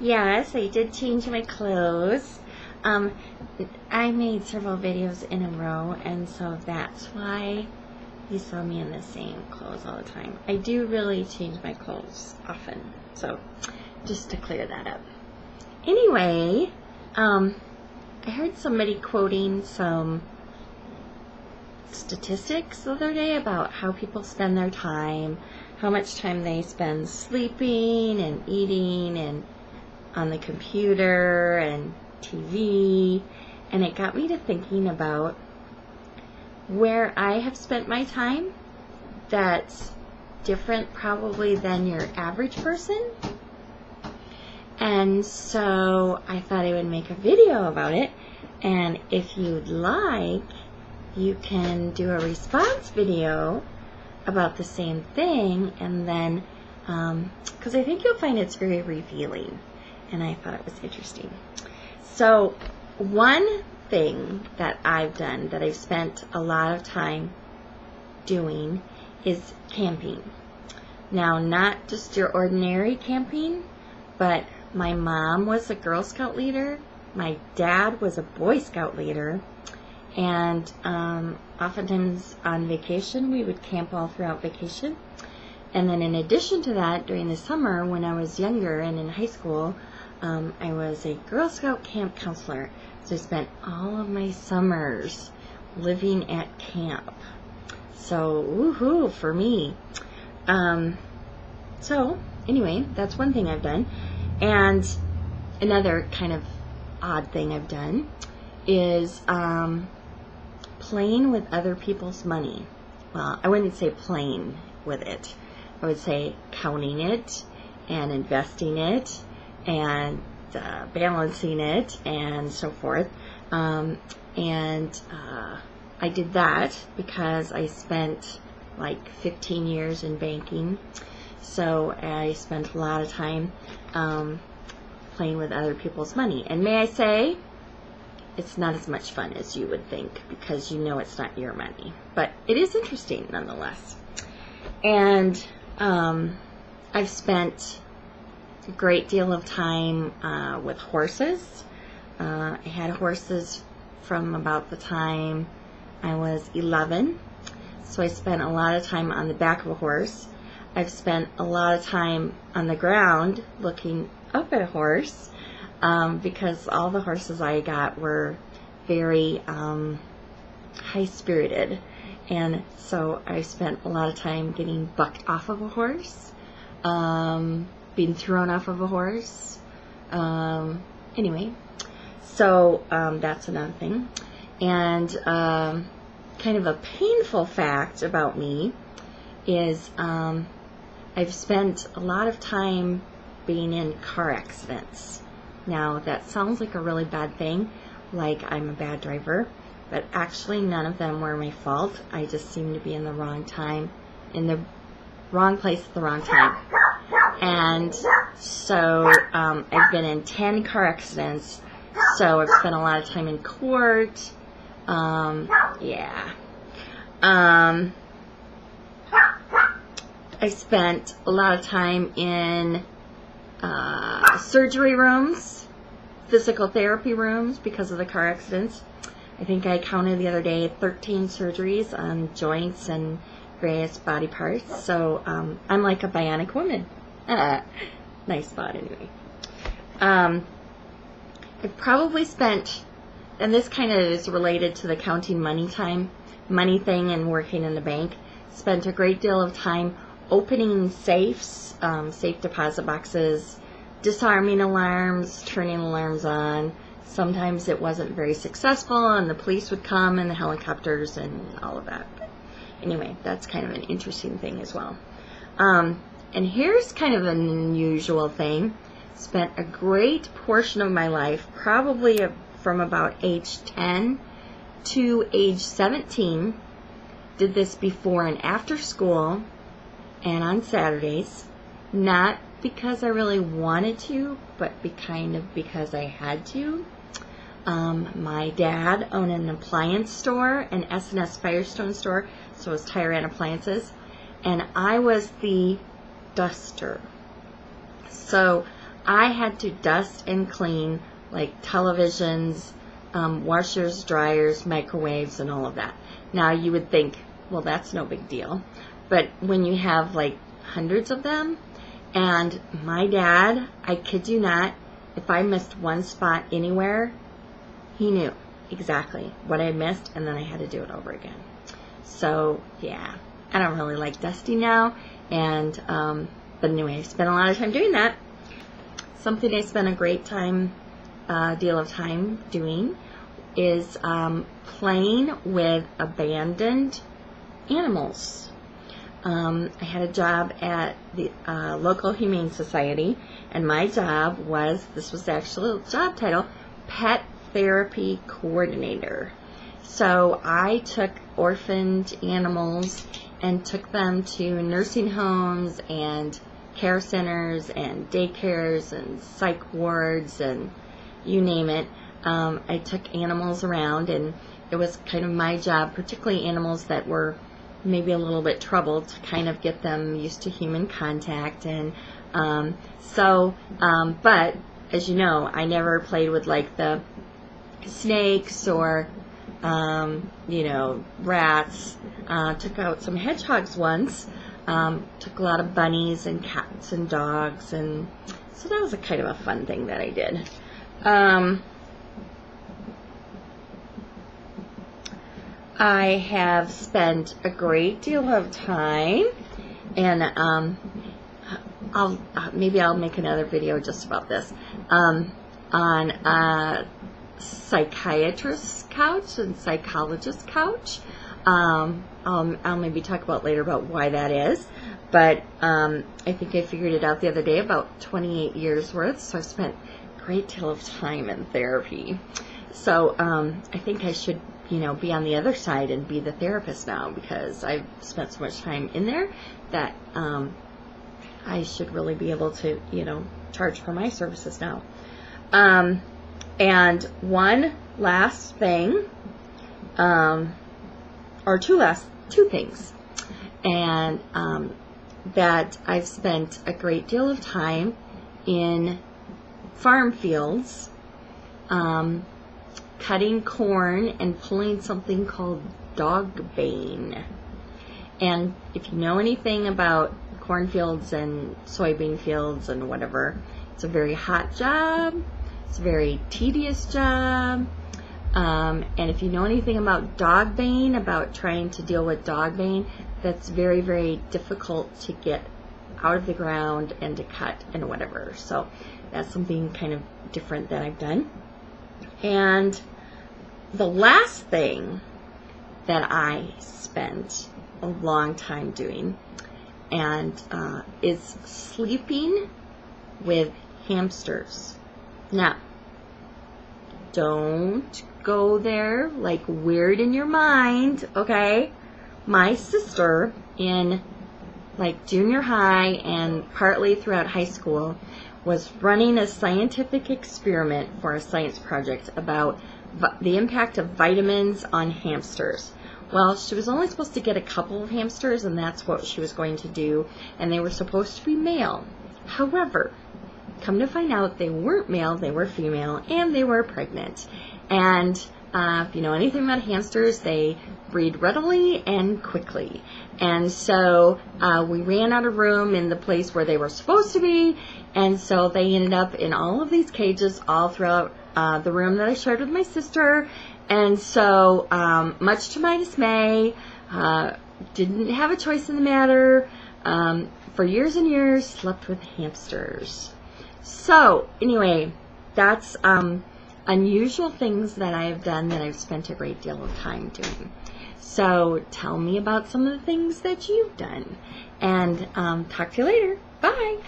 Yes, I did change my clothes. I made several videos in a row, and so that's why you saw me in the same clothes all the time. I do really change my clothes often, so just to clear that up. Anyway, I heard somebody quoting some statistics the other day about how people spend their time, how much time they spend sleeping and eating and on the computer and TV, and it got me to thinking about where I have spent my time that's different probably than your average person. And so I thought I would make a video about it, and if you'd like, you can do a response video about the same thing, and then because I think you'll find it's very revealing, and I thought it was interesting. So one thing that I've done that I've spent a lot of time doing is camping. Now, not just your ordinary camping, but my mom was a Girl Scout leader, my dad was a Boy Scout leader, and oftentimes on vacation we would camp all throughout vacation. And then in addition to that, during the summer when I was younger and in high school, I was a Girl Scout camp counselor. So I spent all of my summers living at camp. So, woohoo for me. So, anyway, that's one thing I've done. And another kind of odd thing I've done is playing with other people's money. Well, I wouldn't say playing with it. I would say counting it and investing it and balancing it and so forth. I did that because I spent like 15 years in banking. So I spent a lot of time playing with other people's money. And may I say, it's not as much fun as you would think because you know it's not your money. But it is interesting nonetheless. And I've spent a great deal of time with horses. I had horses from about the time I was 11. So I spent a lot of time on the back of a horse. I've spent a lot of time on the ground looking up at a horse because all the horses I got were very high-spirited. And so I spent a lot of time getting bucked off of a horse, being thrown off of a horse. Anyway, so that's another thing. And kind of a painful fact about me is I've spent a lot of time being in car accidents. Now, that sounds like a really bad thing, like I'm a bad driver, but actually none of them were my fault. I just seemed to be in the wrong time, in the wrong place at the wrong time. And so I've been in 10 car accidents, so I've spent a lot of time in court. I spent a lot of time in surgery rooms, physical therapy rooms because of the car accidents. I think I counted the other day 13 surgeries on joints and various body parts. So I'm like a bionic woman. Nice thought anyway. I've probably spent, and this kind of is related to the counting money thing and working in the bank, spent a great deal of time opening safes, safe deposit boxes, disarming alarms, turning alarms on. Sometimes it wasn't very successful and the police would come and the helicopters and all of that. But anyway, that's kind of an interesting thing as well. And here's kind of an unusual thing. Spent a great portion of my life, probably from about age 10 to age 17, did this before and after school and on Saturdays, not because I really wanted to, but because I had to. My dad owned an appliance store, an S&S Firestone store, so it was tire and appliances, and I was the duster. So I had to dust and clean like televisions, washers, dryers, microwaves, and all of that. Now you would think, well, that's no big deal. But when you have like hundreds of them, and my dad, I kid you not, if I missed one spot anywhere, he knew exactly what I had missed, and then I had to do it over again. So yeah, I don't really like dusting now, and but anyway, I spent a lot of time doing that. Something I spent a great deal of time doing is playing with abandoned animals. I had a job at the local humane society, and my job was, this was the actual job title, pet therapy coordinator. So I took orphaned animals and took them to nursing homes and care centers and daycares and psych wards and you name it. I took animals around, and it was kind of my job, particularly animals that were maybe a little bit troubled, to kind of get them used to human contact. And but as you know, I never played with like the snakes or rats. Took out some hedgehogs once. Took a lot of bunnies and cats and dogs, and so that was a kind of a fun thing that I did. I have spent a great deal of time, and maybe I'll make another video just about this, on a psychiatrist's couch and psychologist's couch. I'll maybe talk about later about why that is, but I think I figured it out the other day, about 28 years worth, so I've spent a great deal of time in therapy. So I think I should be on the other side and be the therapist now, because I've spent so much time in there that I should really be able to charge for my services now. And one last thing, or two things, and that I've spent a great deal of time in farm fields, cutting corn and pulling something called dog bane. And if you know anything about cornfields and soybean fields and whatever, it's a very hot job. It's a very tedious job. And if you know anything about dog bane, about trying to deal with dog bane, that's very, very difficult to get out of the ground and to cut and whatever. So that's something kind of different that I've done. And the last thing that I spent a long time doing and is sleeping with hamsters. Now, don't go there like weird in your mind, okay? My sister in like junior high and partly throughout high school was running a scientific experiment for a science project about the impact of vitamins on hamsters. Well, she was only supposed to get a couple of hamsters, and that's what she was going to do, and they were supposed to be male. However, come to find out, they weren't male, they were female, and they were pregnant. And if you know anything about hamsters, they breed readily and quickly. And so we ran out of room in the place where they were supposed to be, and so they ended up in all of these cages all throughout the room that I shared with my sister. And so, much to my dismay, didn't have a choice in the matter, for years and years, slept with hamsters. So, anyway, that's unusual things that I have done that I've spent a great deal of time doing. So, tell me about some of the things that you've done. And talk to you later. Bye!